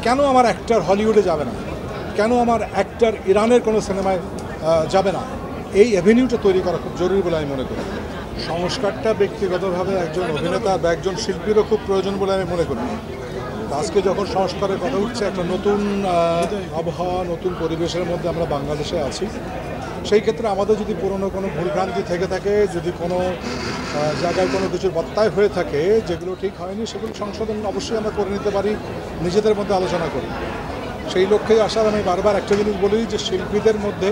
কেন আমার অ্যাক্টর হলিউডে যাবে না, কেন আমার অ্যাক্টর ইরানের কোনো সিনেমায় যাবে না, এই অ্যাভিনিউটা তৈরি করা খুব জরুরি বলে আমি মনে করি। সংস্কারটা ব্যক্তিগতভাবে একজন অভিনেতা বা একজন শিল্পীরও খুব প্রয়োজন বলে আমি মনে করি। আজকে যখন সংস্কারের কথা উঠছে, একটা নতুন আবহাওয়া, নতুন পরিবেশের মধ্যে আমরা বাংলাদেশে আছি। সেই ক্ষেত্রে আমাদের যদি পুরনো কোনো ভুলভ্রান্তি থেকে থাকে, যদি কোনো জায়গায় কোনো কিছুর বত্তায় হয়ে থাকে যেগুলো ঠিক হয়নি, সেগুলো সংশোধন অবশ্যই আমরা করে নিতে পারি, নিজেদের মধ্যে আলোচনা করি। সেই লক্ষ্যেই আসার আমি বারবার একটা জিনিস বলি যে শিল্পীদের মধ্যে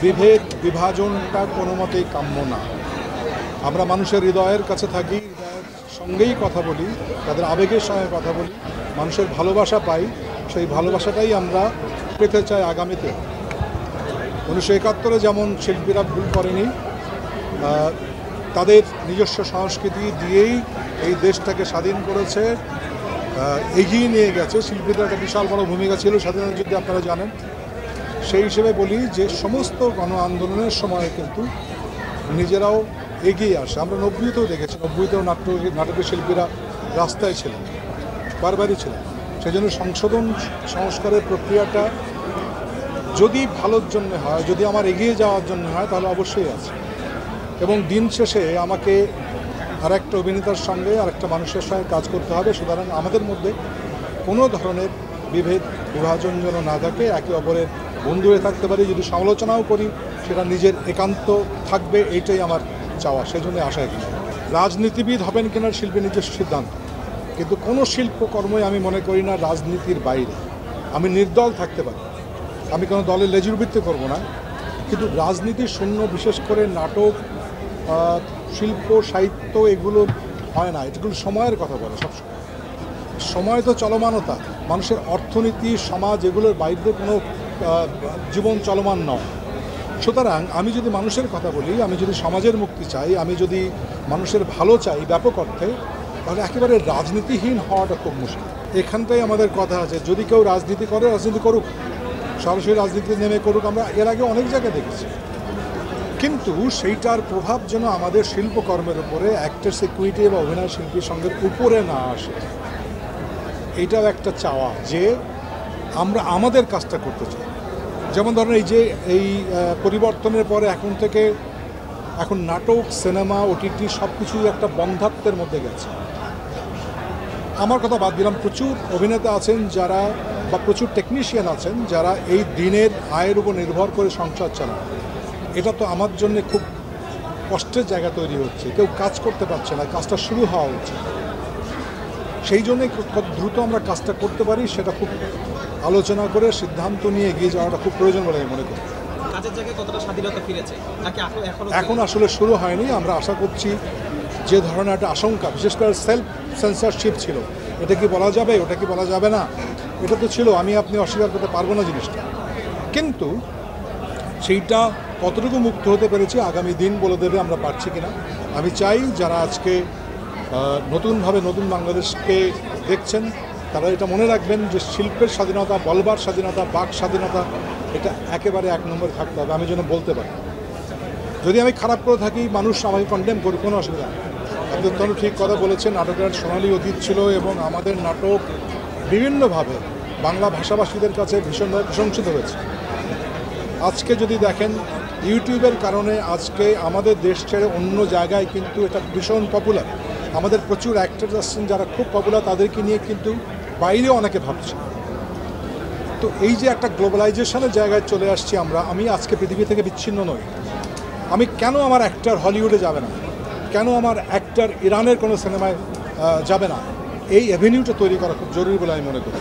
বিভেদ বিভাজনটা কোনো মতেই কাম্য না। আমরা মানুষের হৃদয়ের কাছে থাকি, হৃদয়ের সঙ্গেই কথা বলি, তাদের আবেগের সঙ্গে কথা বলি, মানুষের ভালোবাসা পাই। সেই ভালোবাসাটাই আমরা পেতে চাই আগামীতে। 1971-এ যেমন শিল্পীরা ভুল করেনি, তাদের নিজস্ব সংস্কৃতি দিয়েই এই দেশটাকে স্বাধীন করেছে, এগিয়ে নিয়ে গেছে। শিল্পীদের একটা বিশাল বড় ভূমিকা ছিল স্বাধীনতা যুদ্ধে, আপনারা জানেন। সেই হিসেবে বলি যে সমস্ত গণ আন্দোলনের সময় কিন্তু নিজেরাও এগিয়ে আসে। আমরা 90-তেও দেখেছি, 90-তেও নাটকের শিল্পীরা রাস্তায় ছিলেন, বারবারই ছিলেন। সেই জন্য সংস্কারের প্রক্রিয়াটা যদি ভালোর জন্য হয়, যদি আমার এগিয়ে যাওয়ার জন্য হয়, তাহলে অবশ্যই আছে। এবং দিন শেষে আমাকে আরেকটা অভিনেতার সঙ্গে আরেকটা মানুষের সঙ্গে কাজ করতে হবে। সুতরাং আমাদের মধ্যে কোনো ধরনের বিভেদ বিভাজন যেন না থাকে, একে অপরের বন্ধু হয়ে থাকতে পারি। যদি সমালোচনাও করি সেটা নিজের একান্ত থাকবে, এইটাই আমার চাওয়া। সেই জন্য আশা এখানে রাজনীতিবিদ হবেন কিনা শিল্পী নিজস্ব সিদ্ধান্ত, কিন্তু কোনো শিল্পকর্মই আমি মনে করি না রাজনীতির বাইরে। আমি নির্দল থাকতে পারি, আমি কোনো দলের লেজুরবৃত্তি করব না, কিন্তু রাজনীতি শূন্য, বিশেষ করে নাটক, শিল্প, সাহিত্য এগুলো হয় না। এগুলো সময়ের কথা বলে সবসময়। সময় তো চলমানতা, মানুষের অর্থনীতি, সমাজ, এগুলোর বাইরে কোনো জীবন চলমান নয়। সুতরাং আমি যদি মানুষের কথা বলি, আমি যদি সমাজের মুক্তি চাই, আমি যদি মানুষের ভালো চাই ব্যাপক অর্থে, তাহলে একেবারে রাজনীতিহীন হওয়াটা খুব মুশকিল। এখানটাই আমাদের কথা আছে, যদি কেউ রাজনীতি করে, রাজনীতি করুক, সরাসরি রাজনীতি নেমে করুক। আমরা এর আগে অনেক জায়গায় দেখেছি, কিন্তু সেইটার প্রভাব যেন আমাদের শিল্পকর্মের উপরে, অ্যাক্টর সিকিউরিটি বা অভিনয় শিল্পীর সঙ্গে উপরে না আসে। এইটাও একটা চাওয়া যে আমরা আমাদের কাজটা করতে চাই। যেমন ধরেন এই পরিবর্তনের পরে এখন নাটক, সিনেমা, ওটিটি সব কিছুই একটা বন্ধাত্বের মধ্যে গেছে। আমার কথা বাদ দিলাম, প্রচুর অভিনেতা আছেন যারা, বা প্রচুর টেকনিশিয়ান আছেন যারা এই দিনের আয়ের উপর নির্ভর করে সংসার চালান। এটা তো আমার জন্য খুব কষ্টের জায়গা তৈরি হচ্ছে। কেউ কাজ করতে পারছে না, কাজটা শুরু হওয়া উচিত। সেই জন্যে কত দ্রুত আমরা কাজটা করতে পারি সেটা খুব আলোচনা করে সিদ্ধান্ত নিয়ে এগিয়ে যাওয়াটা খুব প্রয়োজন বলে আমি মনে করি। কাজের জায়গায় কতটা স্বাধীনতা ফিরেছে নাকি এখন আসলে শুরু হয়নি। আমরা আশা করছি যে ধরনের একটা আশঙ্কা, বিশেষ করে সেলফ সেন্সরশিপ ছিল, এটা কি বলা যাবে, ওটা কি বলা যাবে না, এটা তো ছিল, আপনি অস্বীকার করতে পারবো না জিনিসটা। কিন্তু সেইটা কতটুকু মুক্ত হতে পেরেছি আগামী দিন বলে দেবে আমরা পারছি কিনা। আমি চাই যারা আজকে নতুনভাবে নতুন বাংলাদেশকে দেখছেন, তারা এটা মনে রাখবেন যে শিল্পের স্বাধীনতা, বলবার স্বাধীনতা, বাক স্বাধীনতা, এটা একেবারে এক নম্বরে থাকতে হবে। আমি যেন বলতে পারি, যদি আমি খারাপ করে থাকি মানুষ আমাকে কন্ডেম করি, কোনো অসুবিধা নেই। আপনি অত্যন্ত ঠিক কথা বলেছেন, নাটকের সোনালী অতীত ছিল এবং আমাদের নাটক বিভিন্নভাবে বাংলা ভাষাভাষীদের কাছে ভীষণভাবে প্রশংসিত হয়েছে। আজকে যদি দেখেন ইউটিউবের কারণে আজকে আমাদের দেশ ছেড়ে অন্য জায়গায় কিন্তু এটা ভীষণ পপুলার। আমাদের প্রচুর অ্যাক্টর আসছেন যারা খুব পপুলার, তাদেরকে নিয়ে কিন্তু বাইরেও অনেকে ভাবছে। তো এই যে একটা গ্লোবালাইজেশনের জায়গায় চলে আসছি আমরা, আমি আজকে পৃথিবী থেকে বিচ্ছিন্ন নই। আমি কেন আমার অ্যাক্টর হলিউডে যাবে না, কেন আমার অ্যাক্টর ইরানের কোনো সিনেমায় যাবে না, এই অ্যাভিনিউটা তৈরি করা খুব জরুরি বলে আমি মনে করি।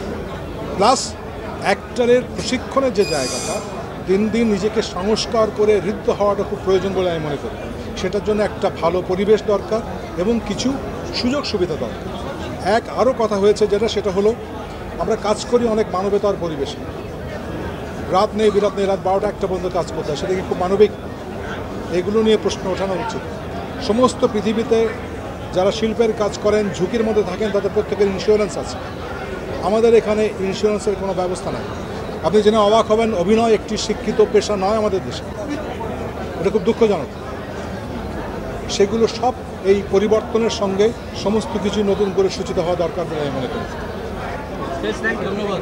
প্লাস অ্যাক্টরের প্রশিক্ষণের যে জায়গাটা, দিন দিন নিজেকে সংস্কার করে ঋদ্ধ হওয়াটা খুব প্রয়োজন বলে আমি মনে করি। সেটার জন্য একটা ভালো পরিবেশ দরকার এবং কিছু সুযোগ সুবিধা দরকার। আরও কথা হয়েছে সেটা হলো আমরা কাজ করি অনেক মানবতার পরিবেশে, রাত নেই বিরাত নেই, রাত 12টা 1টা পর্যন্ত কাজ করতে হয়, সেটা কি খুব মানবিক? এগুলো নিয়ে প্রশ্ন ওঠানো উচিত। সমস্ত পৃথিবীতে যারা শিল্পের কাজ করেন, ঝুঁকির মধ্যে থাকেন, তাদের প্রত্যেকের ইন্স্যুরেন্স আছে। আমাদের এখানে ইন্স্যুরেন্সের কোনো ব্যবস্থা নেই। আপনি জেনে অবাক হবেন, অভিনয় একটি শিক্ষিত পেশা নয় আমাদের দেশে। এটা খুব দুঃখজনক। সেগুলো সব এই পরিবর্তনের সঙ্গে সমস্ত কিছু নতুন করে সূচিত হওয়া দরকার বলে আমি মনে করি। ধন্যবাদ।